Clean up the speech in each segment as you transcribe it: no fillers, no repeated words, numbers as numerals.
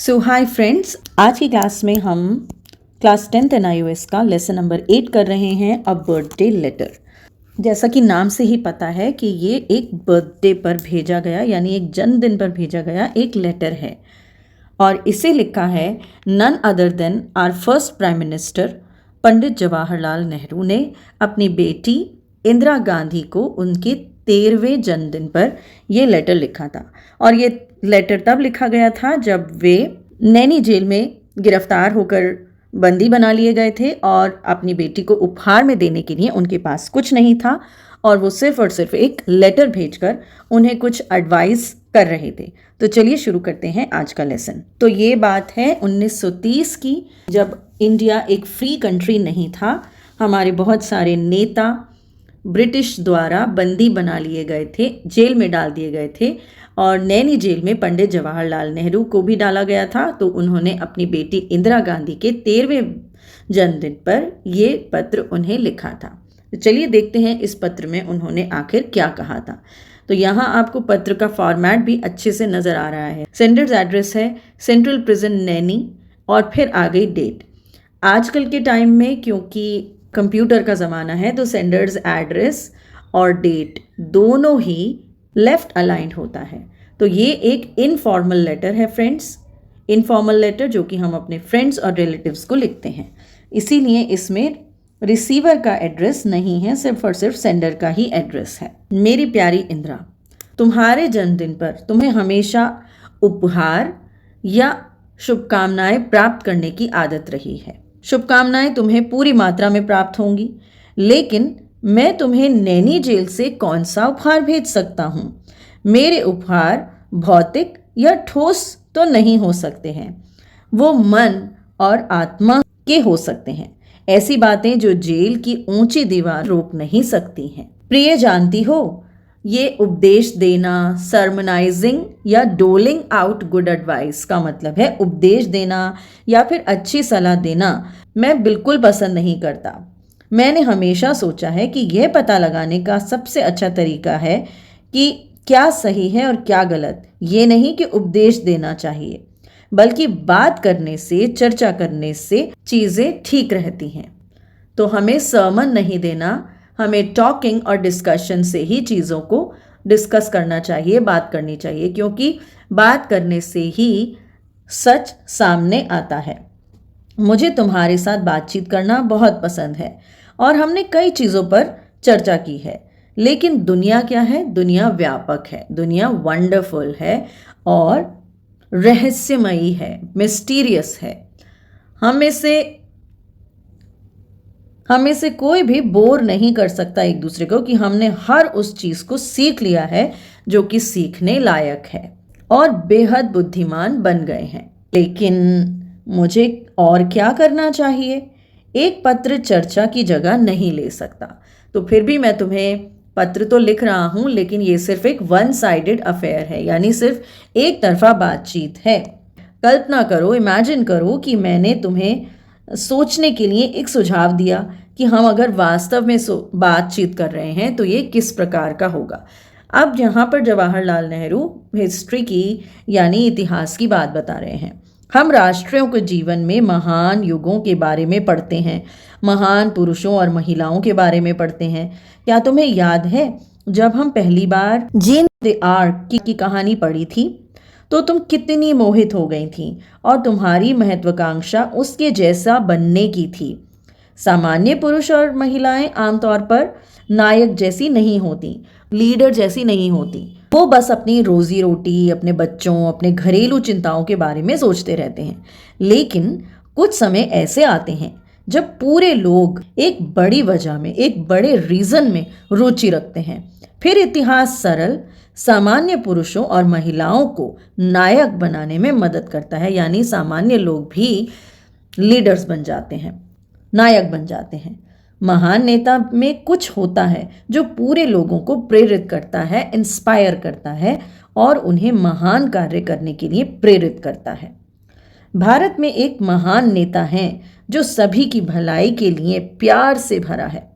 सो hi friends, आज की class में हम क्लास 10th NIOS का लेसन नंबर 8 कर रहे हैं अ बर्थडे लेटर। जैसा कि नाम से ही पता है कि ये एक बर्थडे पर भेजा गया यानी एक जन्मदिन पर भेजा गया एक लेटर है और इसे लिखा है none other than our first prime minister Pandit Jawaharlal Nehru ने अपनी बेटी इंदिरा गांधी को उनके 13वें जन्मदिन पर ये लेटर लिखा था। और ये लेटर तब लिखा गया था जब वे नैनी जेल में गिरफ्तार होकर बंदी बना लिए गए थे और अपनी बेटी को उपहार में देने के लिए उनके पास कुछ नहीं था और वो सिर्फ और सिर्फ एक लेटर भेजकर उन्हें कुछ एडवाइस कर रहे थे। तो चलिए शुरू करते हैं आज का लेसन। तो ये बात है 1930 की, जब इंडिया एक फ्री कंट्री नहीं था। हमारे बहुत सारे नेता ब्रिटिश द्वारा बंदी बना लिए गए थे, जेल में डाल दिए गए थे और नैनी जेल में पंडित जवाहरलाल नेहरू को भी डाला गया था। तो उन्होंने अपनी बेटी इंदिरा गांधी के 13वें जन्मदिन पर ये पत्र उन्हें लिखा था। तो चलिए देखते हैं इस पत्र में उन्होंने आखिर क्या कहा था। तो यहाँ आपको पत्र का फॉर्मेट भी अच्छे से नज़र आ रहा है। सेंडर्स एड्रेस है सेंट्रल प्रिजन नैनी और फिर आ गई डेट। आजकल के टाइम में क्योंकि कंप्यूटर का ज़माना है तो सेंडर्स एड्रेस और डेट दोनों ही लेफ्ट अलाइंड होता है। तो ये एक इनफॉर्मल लेटर है फ्रेंड्स, इनफॉर्मल लेटर जो कि हम अपने फ्रेंड्स और रिलेटिव्स को लिखते हैं। इसीलिए इसमें रिसीवर का एड्रेस नहीं है, सिर्फ और सिर्फ सेंडर का ही एड्रेस है। मेरी प्यारी इंदिरा, तुम्हारे जन्मदिन पर तुम्हें हमेशा उपहार या शुभकामनाएं प्राप्त करने की आदत रही है। शुभकामनाएं तुम्हें पूरी मात्रा में प्राप्त होंगी, लेकिन मैं तुम्हें नैनी जेल से कौन सा उपहार भेज सकता हूँ। मेरे उपहार भौतिक या ठोस तो नहीं हो सकते हैं, वो मन और आत्मा के हो सकते हैं, ऐसी बातें जो जेल की ऊंची दीवार रोक नहीं सकती हैं। प्रिय, जानती हो, ये उपदेश देना, सरमनाइजिंग या डोलिंग आउट गुड एडवाइस का मतलब है उपदेश देना या फिर अच्छी सलाह देना मैं बिल्कुल पसंद नहीं करता। मैंने हमेशा सोचा है कि यह पता लगाने का सबसे अच्छा तरीका है कि क्या सही है और क्या गलत। ये नहीं कि उपदेश देना चाहिए, बल्कि बात करने से, चर्चा करने से चीज़ें ठीक रहती हैं। तो हमें सरमन नहीं देना, हमें टॉकिंग और डिस्कशन से ही चीज़ों को डिस्कस करना चाहिए, बात करनी चाहिए, क्योंकि बात करने से ही सच सामने आता है। मुझे तुम्हारे साथ बातचीत करना बहुत पसंद है और हमने कई चीज़ों पर चर्चा की है, लेकिन दुनिया क्या है? दुनिया व्यापक है, दुनिया वंडरफुल है और रहस्यमयी है, मिस्टीरियस है। हमें से कोई भी बोर नहीं कर सकता एक दूसरे को कि हमने हर उस चीज़ को सीख लिया है जो कि सीखने लायक है और बेहद बुद्धिमान बन गए हैं। लेकिन मुझे और क्या करना चाहिए? एक पत्र चर्चा की जगह नहीं ले सकता। तो फिर भी मैं तुम्हें पत्र तो लिख रहा हूँ, लेकिन ये सिर्फ एक वन साइडेड अफेयर है, यानी सिर्फ एक तरफा बातचीत है। कल्पना करो, इमेजिन करो कि मैंने तुम्हें सोचने के लिए एक सुझाव दिया कि हम अगर वास्तव में बातचीत कर रहे हैं तो ये किस प्रकार का होगा। अब यहाँ पर जवाहरलाल नेहरू हिस्ट्री की यानी इतिहास की बात बता रहे हैं। हम राष्ट्रों के जीवन में महान युगों के बारे में पढ़ते हैं, महान पुरुषों और महिलाओं के बारे में पढ़ते हैं। क्या तुम्हें याद है जब हम पहली बार जीन द आर्क की कहानी पढ़ी थी तो तुम कितनी मोहित हो गई थी और तुम्हारी महत्वाकांक्षा उसके जैसा बनने की थी। सामान्य पुरुष और महिलाएं आमतौर पर नायक जैसी नहीं होती, लीडर जैसी नहीं होती। वो बस अपनी रोजी रोटी, अपने बच्चों, अपने घरेलू चिंताओं के बारे में सोचते रहते हैं। लेकिन कुछ समय ऐसे आते हैं जब पूरे लोग एक बड़ी वजह में, एक बड़े रीजन में रुचि रखते हैं। फिर इतिहास सरल सामान्य पुरुषों और महिलाओं को नायक बनाने में मदद करता है, यानी सामान्य लोग भी लीडर्स बन जाते हैं, नायक बन जाते हैं। महान नेता में कुछ होता है जो पूरे लोगों को प्रेरित करता है, इंस्पायर करता है और उन्हें महान कार्य करने के लिए प्रेरित करता है। भारत में एक महान नेता हैं जो सभी की भलाई के लिए प्यार से भरा है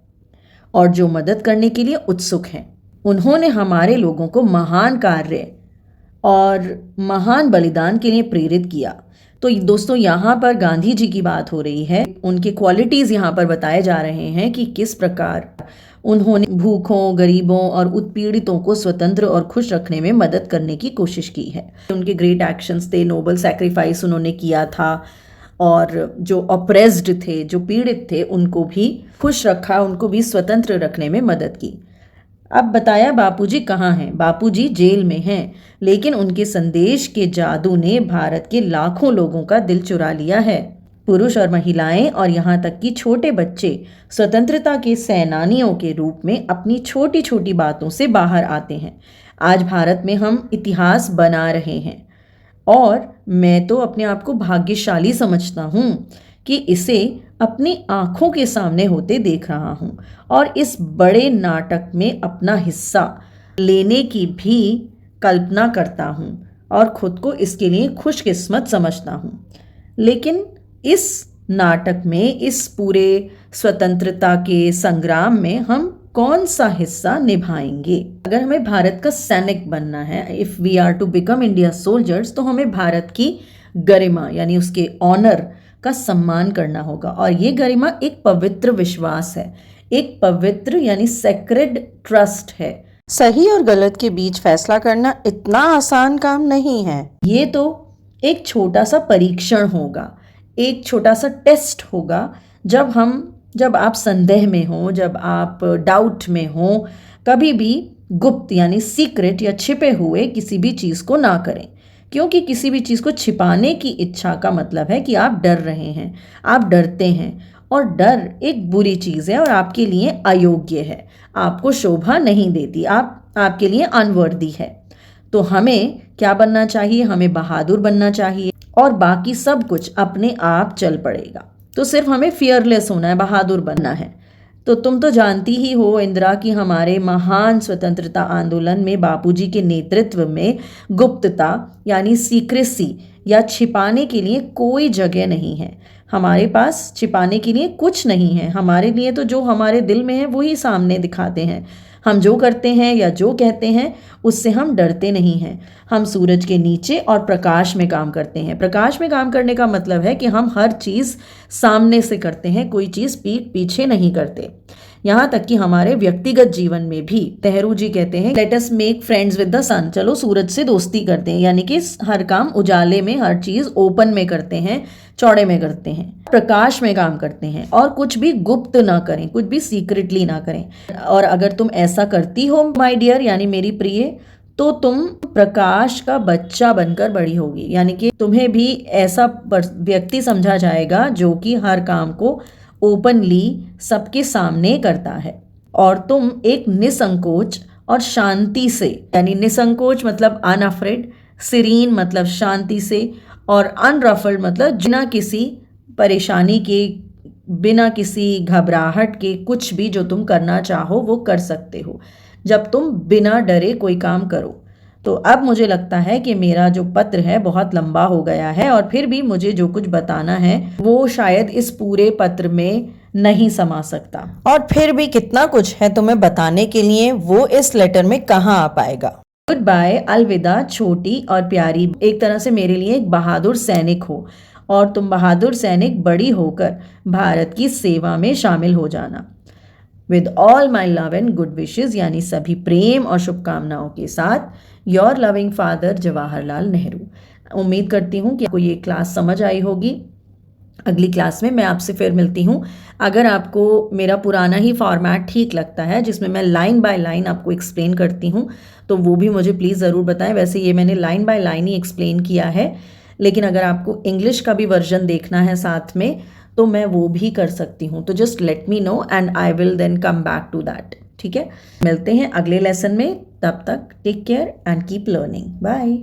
और जो मदद करने के लिए उत्सुक हैं। उन्होंने हमारे लोगों को महान कार्य और महान बलिदान के लिए प्रेरित किया। तो दोस्तों यहाँ पर गांधी जी की बात हो रही है, उनके क्वालिटीज़ यहाँ पर बताए जा रहे हैं कि किस प्रकार उन्होंने भूखों, गरीबों और उत्पीड़ितों को स्वतंत्र और खुश रखने में मदद करने की कोशिश की है। उनके ग्रेट एक्शंस थे, नोबल सैक्रिफाइस उन्होंने किया था और जो ऑप्रेस्ड थे, जो पीड़ित थे, उनको भी खुश रखा, उनको भी स्वतंत्र रखने में मदद की। अब बताया बापूजी कहाँ हैं। बापूजी जेल में हैं, लेकिन उनके संदेश के जादू ने भारत के लाखों लोगों का दिल चुरा लिया है। पुरुष और महिलाएं और यहाँ तक कि छोटे बच्चे स्वतंत्रता के सेनानियों के रूप में अपनी छोटी छोटी बातों से बाहर आते हैं। आज भारत में हम इतिहास बना रहे हैं और मैं तो अपने आप को भाग्यशाली समझता हूँ कि इसे अपनी आंखों के सामने होते देख रहा हूँ और इस बड़े नाटक में अपना हिस्सा लेने की भी कल्पना करता हूँ और खुद को इसके लिए खुशकिस्मत समझता हूँ। लेकिन इस नाटक में, इस पूरे स्वतंत्रता के संग्राम में हम कौन सा हिस्सा निभाएंगे? अगर हमें भारत का सैनिक बनना है, if we are to become India soldiers, तो हमें भारत की गरिमा यानी उसके ऑनर का सम्मान करना होगा। और ये गरिमा एक पवित्र विश्वास है, एक पवित्र यानी सेक्रेड ट्रस्ट है। सही और गलत के बीच फैसला करना इतना आसान काम नहीं है। ये तो एक छोटा सा परीक्षण होगा, एक छोटा सा टेस्ट होगा। जब आप संदेह में हो, जब आप डाउट में हो, कभी भी गुप्त यानी सीक्रेट या छिपे हुए किसी भी चीज़ को ना करें, क्योंकि किसी भी चीज़ को छिपाने की इच्छा का मतलब है कि आप डर रहे हैं, आप डरते हैं। और डर एक बुरी चीज़ है और आपके लिए अयोग्य है, आपको शोभा नहीं देती, आपके लिए अनवर्दी है। तो हमें क्या बनना चाहिए? हमें बहादुर बनना चाहिए और बाकी सब कुछ अपने आप चल पड़ेगा। तो सिर्फ हमें फियरलेस होना है, बहादुर बनना है। तो तुम तो जानती ही हो इंदिरा कि हमारे महान स्वतंत्रता आंदोलन में बापूजी के नेतृत्व में गुप्तता यानी सीक्रेसी या छिपाने के लिए कोई जगह नहीं है। हमारे पास छिपाने के लिए कुछ नहीं है। हमारे लिए तो जो हमारे दिल में है वही सामने दिखाते हैं। हम जो करते हैं या जो कहते हैं उससे हम डरते नहीं हैं। हम सूरज के नीचे और प्रकाश में काम करते हैं। प्रकाश में काम करने का मतलब है कि हम हर चीज़ सामने से करते हैं, कोई चीज़ पीठ पीछे नहीं करते। यहाँ तक कि हमारे व्यक्तिगत जीवन में भी नेहरू जी कहते हैं, let us make friends with the sun, चलो सूरज से दोस्ती करते हैं। यानी कि हर काम उजाले में, हर चीज़ ओपन में करते हैं, चौड़े में करते हैं, प्रकाश में काम करते हैं और कुछ भी गुप्त ना करें, कुछ भी सीक्रेटली ना करें। और अगर तुम ऐसा करती हो माय डियर यानी मेरी प्रिय, तो तुम प्रकाश का बच्चा बनकर बड़ी होगी। यानी कि तुम्हें भी ऐसा व्यक्ति समझा जाएगा जो कि हर काम को ओपनली सबके सामने करता है। और तुम एक निसंकोच और शांति से, यानी निसंकोच मतलब अनअफ्रेड, सीरीन मतलब शांति से, और अनरफल्ड मतलब बिना किसी परेशानी के, बिना किसी घबराहट के कुछ भी जो तुम करना चाहो वो कर सकते हो जब तुम बिना डरे कोई काम करो। तो अब मुझे लगता है कि मेरा जो पत्र है बहुत लंबा हो गया है और फिर भी मुझे जो कुछ बताना है वो शायद इस पूरे पत्र में नहीं समा सकता। और फिर भी कितना कुछ है तुम्हें बताने के लिए, वो इस लेटर में कहाँ आ पाएगा। गुड बाय, अलविदा छोटी और प्यारी। एक तरह से मेरे लिए एक बहादुर सैनिक हो और तुम बहादुर सैनिक बड़ी होकर भारत की सेवा में शामिल हो जाना। With all my love and good wishes, यानी सभी प्रेम और शुभकामनाओं के साथ, your loving father Jawaharlal Nehru. उम्मीद करती हूँ कि आपको ये क्लास समझ आई होगी। अगली क्लास में मैं आपसे फिर मिलती हूँ। अगर आपको मेरा पुराना ही फॉर्मेट ठीक लगता है जिसमें मैं लाइन बाय लाइन आपको एक्सप्लेन करती हूँ तो वो भी मुझे प्लीज़ ज़रूर बताएं। वैसे ये मैंने line by line he explain किया है, लेकिन अगर आपको इंग्लिश का भी वर्जन देखना है साथ में तो मैं वो भी कर सकती हूँ। तो just let me know and I will then come back to that. ठीक है, मिलते हैं अगले लेसन में। तब तक take care and keep learning. Bye.